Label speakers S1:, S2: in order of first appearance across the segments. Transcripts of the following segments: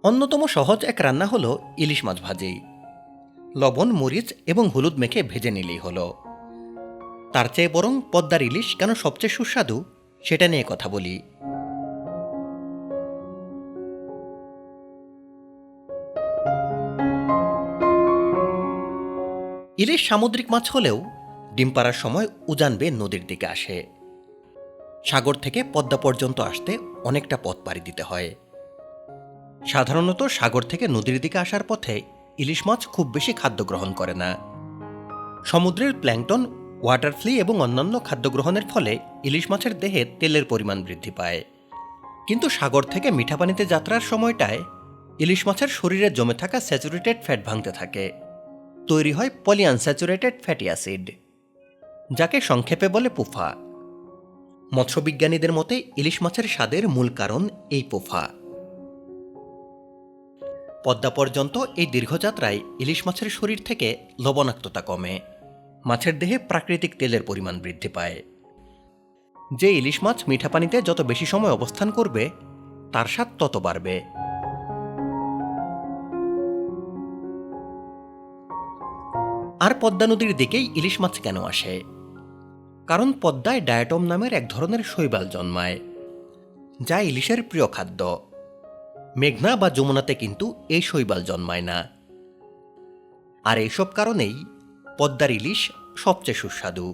S1: অন্যতম সহজ এক রান্না হলো ইলিশ মাছ ভাজি। লবণ, মরিচ এবং হলুদ মেখে ভেজে নিলেই হলো। তার চেয়ে বরং পদ্মার ইলিশ কেন সবচেয়ে সুস্বাদু সেটা নিয়ে কথা বলি। ইলিশ সামুদ্রিক মাছ হলেও ডিম পাড়ার সময় উজান বেয়ে নদীর দিকে আসে। সাগর থেকে পদ্মা পর্যন্ত আসতে অনেকটা পথ পাড়ি দিতে হয়। সাধারণত সাগর থেকে নদীর দিকে আসার পথে ইলিশ মাছ খুব বেশি খাদ্য গ্রহণ করে না। সমুদ্রের প্ল্যাঙ্কটন, ওয়াটার ফ্লি এবং অন্যান্য খাদ্য গ্রহণের ফলে ইলিশ মাছের দেহে তেলের পরিমাণ বৃদ্ধি পায়। কিন্তু সাগর থেকে মিঠা পানিতে যাত্রার সময়টায় ইলিশ মাছের শরীরে জমে থাকা স্যাচুরেটেড ফ্যাট ভাঙতে থাকে। তৈরি হয় পলিআনস্যাচুরেটেড ফ্যাটি অ্যাসিড, যাকে সংক্ষেপে বলে পোফা। মৎস্যবিজ্ঞানীদের মতে ইলিশ মাছের স্বাদের মূল কারণ এই পোফা। পদ্মা পর্যন্ত এই দীর্ঘযাত্রায় ইলিশ মাছের শরীর থেকে লবণাক্ততা কমে, মাছের দেহে প্রাকৃতিক তেলের পরিমাণ বৃদ্ধি পায়। যে ইলিশ মাছ মিঠা পানিতে যত বেশি সময় অবস্থান করবে তার স্বাদ তত বাড়বে। আর পদ্মা নদীর দিকেই ইলিশ মাছ কেন আসে? কারণ পদ্মায় ডায়াটম নামের এক ধরনের শৈবাল জন্মায়, যা ইলিশের প্রিয় খাদ্য। মেঘনা বা যমুনাতে কিন্তু এই শৈবাল জন্মায় না। আর এইসব কারণেই পদ্মার ইলিশ সবচেয়ে সুস্বাদু।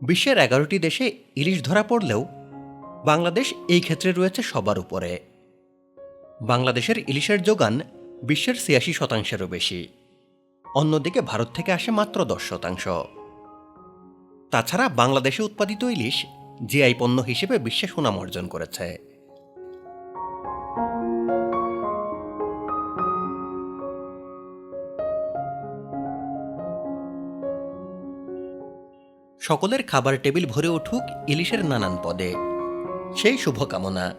S1: বিশ্বের 11টি দেশে ইলিশ ধরা পড়লেও বাংলাদেশ এই ক্ষেত্রে রয়েছে সবার উপরে। বাংলাদেশের ইলিশের যোগান বিশ্বের ৮৬%-এরও বেশি। অন্যদিকে ভারত থেকে আসে মাত্র 10%। তাছাড়া বাংলাদেশে উৎপাদিত ইলিশ জিআই পণ্য হিসেবে বিশ্বে সুনাম অর্জন করেছে। সকলের খাবার টেবিল ভরে উঠুক ইলিশের নানান পদে, সেই শুভকামনা।